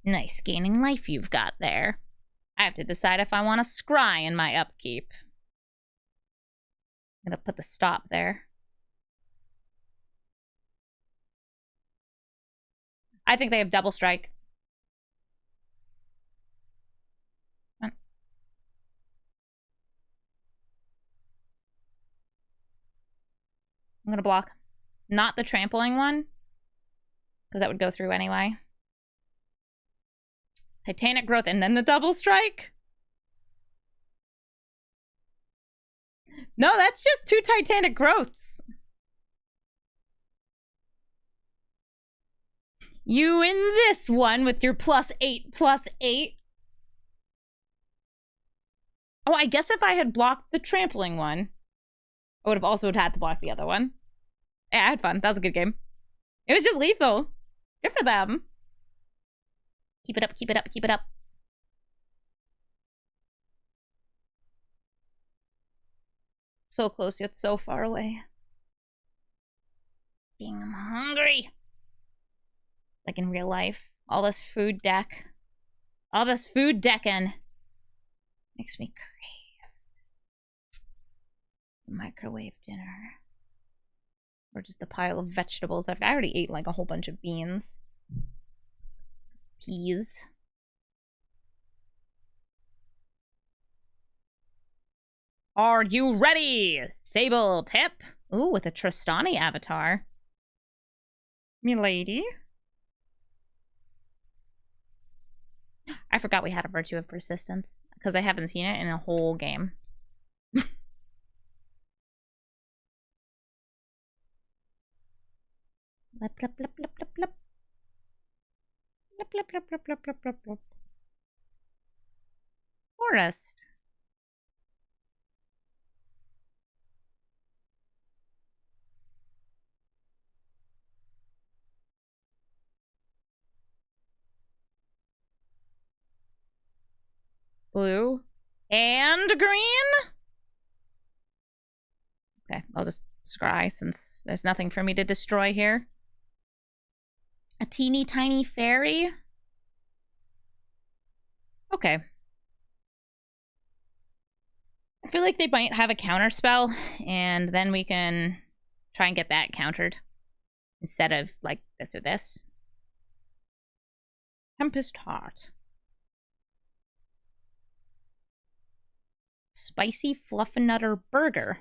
Nice gaining life you've got there. I have to decide if I want to scry in my upkeep. I'm gonna put the stop there. I think they have double strike. I'm gonna block. Not the trampling one, because that would go through anyway. Titanic Growth and then the double strike? No, that's just 2 Titanic Growths. You in this one with your +8/+8. Oh, I guess if I had blocked the trampling one, I would have also had to block the other one. Yeah, I had fun. That was a good game. It was just lethal. Good for them. Keep it up, keep it up, keep it up. So close, yet so far away. I'm hungry. Like in real life. All this food deck. All this food decking. Makes me crave. Microwave dinner. Or just the pile of vegetables. I already ate like a whole bunch of beans. Peas. Are you ready? Sable tip. Ooh, with a Tristani avatar. Milady. I forgot we had a Virtue of Persistence, because I haven't seen it in a whole game. Blip, blip, blip, blip, blip, blip. Blip, blip, blip, blip, blip, blip, blip, blip. Forest. Blue. And green? Okay, I'll just scry since there's nothing for me to destroy here. A teeny tiny fairy? Okay. I feel like they might have a counter spell, and then we can try and get that countered. Instead of, like, this or this. Tempest Heart. Spicy Fluffernutter Burger.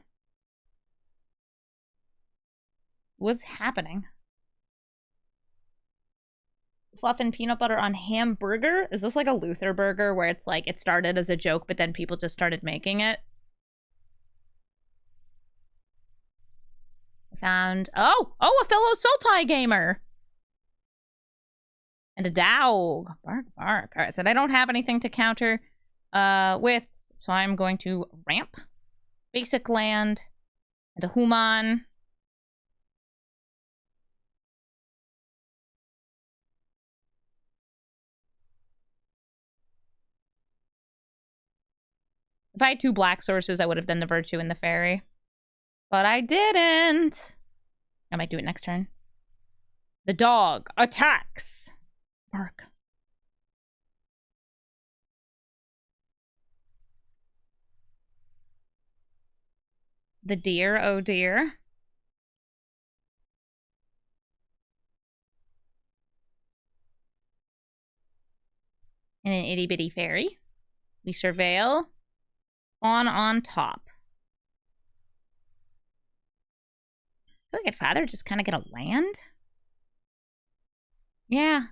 What's happening? Fluff and peanut butter on hamburger? Is this like a Luther burger where it's like it started as a joke, but then people just started making it? I found... Oh! Oh, a fellow Sultai gamer! And a dog. Bark, bark. Alright, so I don't have anything to counter with, so I'm going to ramp. Basic land. And a human. If I had 2 black sources, I would have done the Virtue and the Fairy. But I didn't. I might do it next turn. The dog attacks. Bark. The deer, oh dear. And an itty bitty fairy. We surveil. On top. I feel like I'd rather just kind of get a land. Yeah.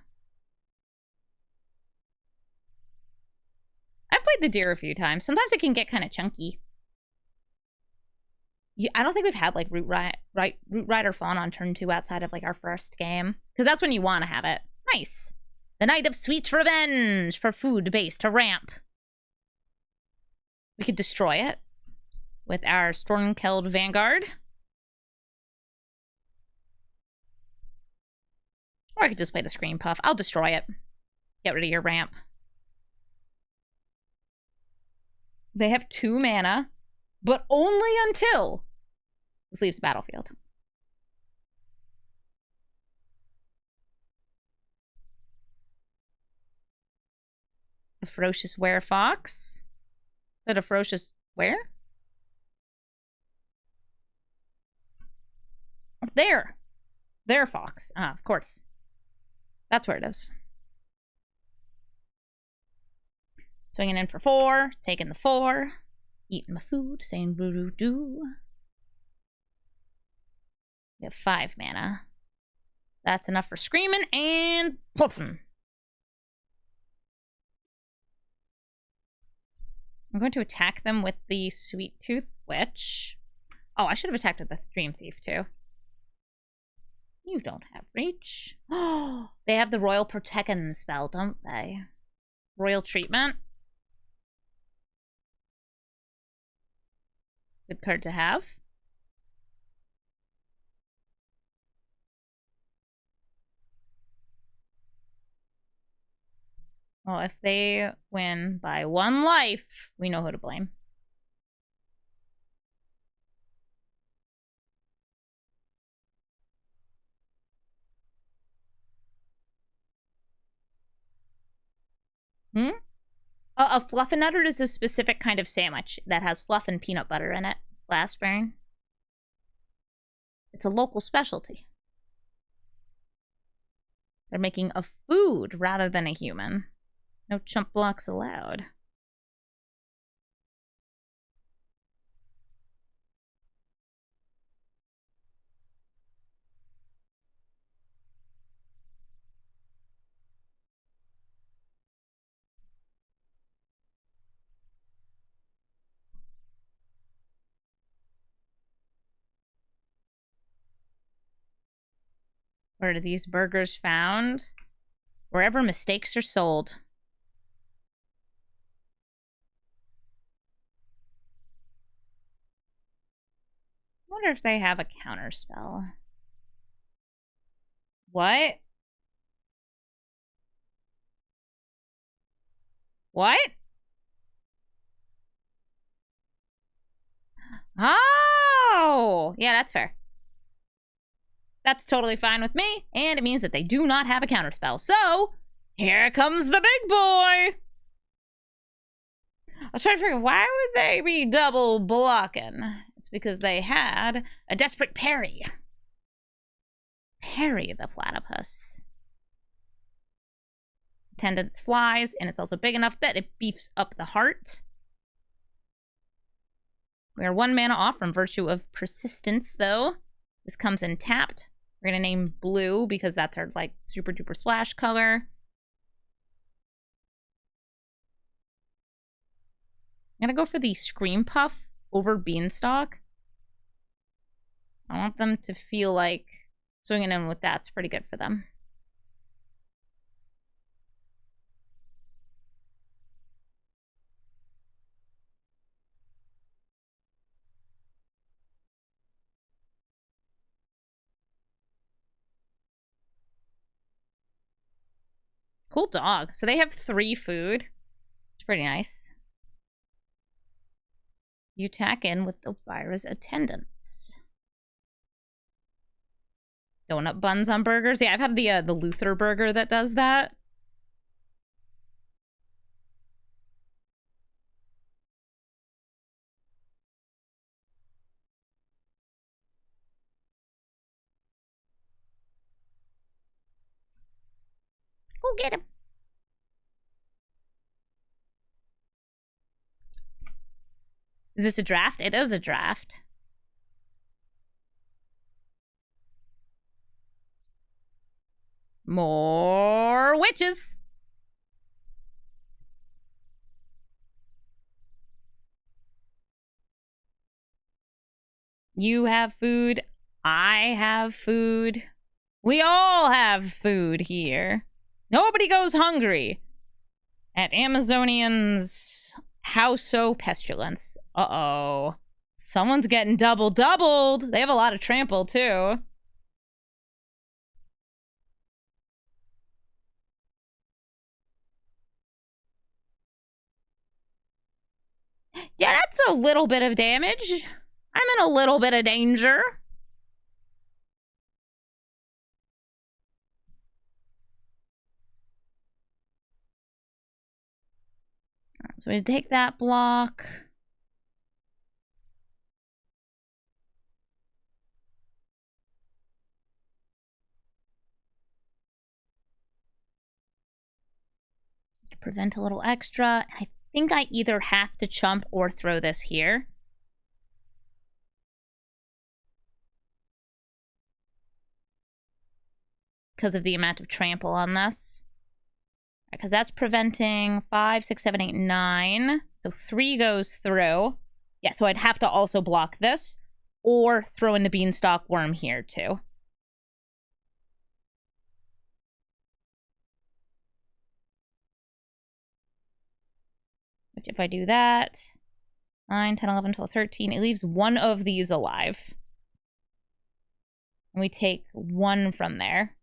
I've played the deer a few times. Sometimes it can get kind of chunky. I don't think we've had like Root Rider Fawn on turn 2 outside of like our first game. Because that's when you want to have it. Nice. The Night of Sweet Revenge for food base to ramp. We could destroy it with our Stormkeld Vanguard. Or I could just play the Scream Puff. I'll destroy it. Get rid of your ramp. They have 2 mana, but only until this leaves the battlefield. The Ferocious Werefox. Is that a Ferocious Were? There. There, Fox. Ah, of course. That's where it is. Swinging in for 4, taking the 4, eating my food, saying voodoo-doo. We have 5 mana. That's enough for screaming and puffing. I'm going to attack them with the Sweet Tooth Witch. Oh, I should have attacked with the Dream Thief too. You don't have reach. Oh, they have the Royal Protection spell, don't they? Royal Treatment. Good card to have. Well, if they win by 1 life, we know who to blame. A Fluffernutter is a specific kind of sandwich that has fluff and peanut butter in it. Glassburn. It's a local specialty. They're making a food rather than a human. No chump blocks allowed. Where are these burgers found? Wherever mistakes are sold. I wonder if they have a counter spell. What? What? Oh! Yeah, that's fair. That's totally fine with me, and it means that they do not have a counterspell. So, here comes the big boy! I was trying to figure, why would they be double blocking? It's because they had a desperate parry. Parry the platypus. Attendance flies, and it's also big enough that it beefs up the heart. We are 1 mana off from Virtue of Persistence, though. This comes in tapped. We're going to name blue because that's our, like, super duper splash color. I'm going to go for the Scream Puff over Beanstalk. I want them to feel like swinging in with that's pretty good for them. Cool dog. So they have 3 food. It's pretty nice. You tack in with Elvira's attendants. Donut buns on burgers. Yeah, I've had the Luther burger that does that. Go get him. Is this a draft? It is a draft. More witches. You have food. I have food. We all have food here. Nobody goes hungry at Amazonian's House O' Pestilence. Uh-oh. Someone's getting doubled. They have a lot of trample, too. Yeah, that's a little bit of damage. I'm in a little bit of danger. So we take that block. Prevent a little extra. I think I either have to chump or throw this here. Because of the amount of trample on this. Because that's preventing 5, 6, 7, 8, 9. So 3 goes through. Yeah, so I'd have to also block this. Or throw in the Beanstalk Worm here, too. Which if I do that... 9, 10, 11, 12, 13. It leaves one of these alive. And we take 1 from there.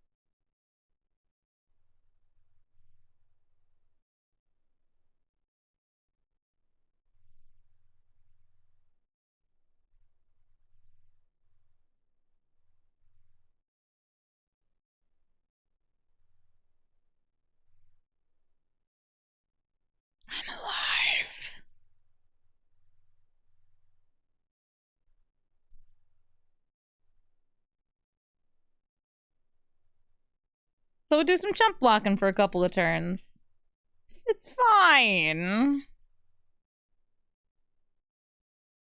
I'm alive. So we'll do some chump blocking for a couple of turns. It's fine.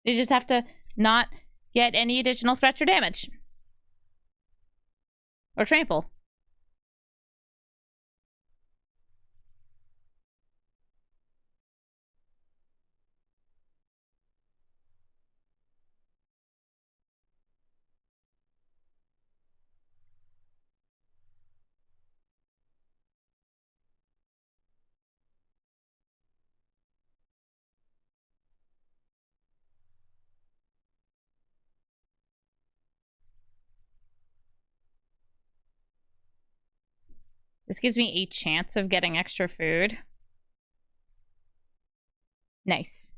You just have to not get any additional threats or damage. Or trample. This gives me a chance of getting extra food. Nice.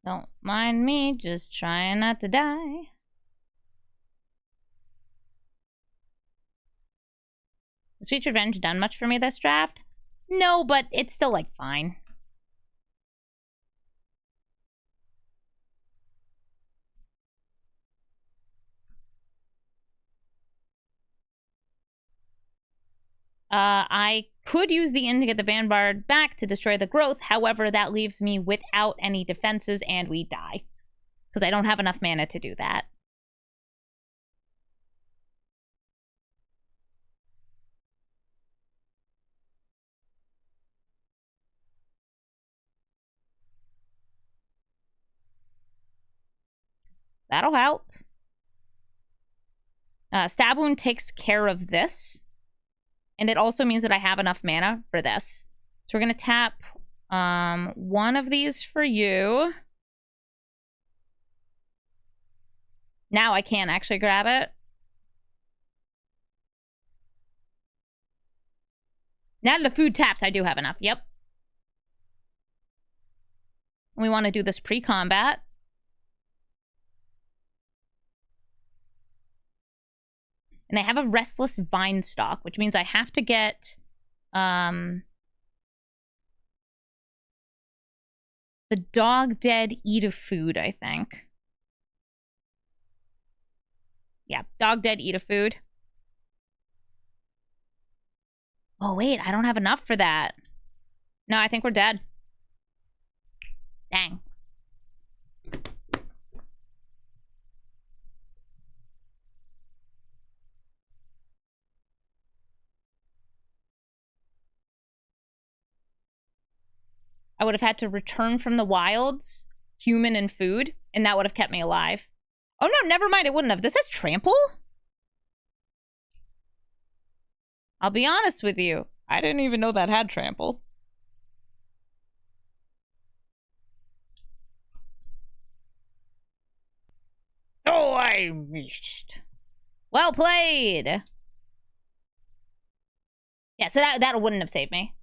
Don't mind me, just trying not to die. Has Sweet Revenge done much for me this draft? No, but it's still, like, fine. I could use the inn to get the Vanguard back to destroy the growth. However, that leaves me without any defenses and we die. Because I don't have enough mana to do that. That'll help. Stab Wound takes care of this. And it also means that I have enough mana for this. So we're going to tap one of these for you. Now I can actually grab it. Now that the food taps, I do have enough. Yep. We want to do this pre-combat. And I have a Restless Vine Stalk, which means I have to get the Dog Dead Eat a Food, I think. Yeah, Dog Dead Eat a Food. Oh, wait, I don't have enough for that. No, I think we're dead. Dang. I would have had to return from the wilds, human and food, and that would have kept me alive. Oh no, never mind, it wouldn't have. This has trample? I'll be honest with you. I didn't even know that had trample. Oh, I missed. Well played. Yeah, so that wouldn't have saved me.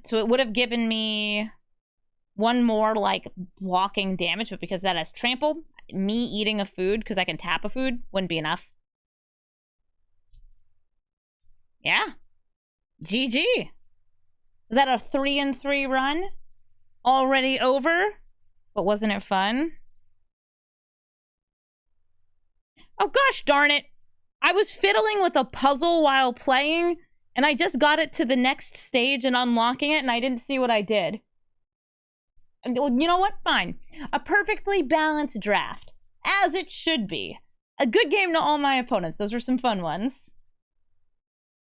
So it would have given me one more, like, blocking damage, but because that has trample, me eating a food, because I can tap a food, wouldn't be enough. Yeah. GG. Is that a 3-3 run? Already over? But wasn't it fun? Oh gosh darn it. I was fiddling with a puzzle while playing, and I just got it to the next stage and unlocking it, and I didn't see what I did. And, well, you know what? Fine. A perfectly balanced draft. As it should be. A good game to all my opponents. Those were some fun ones.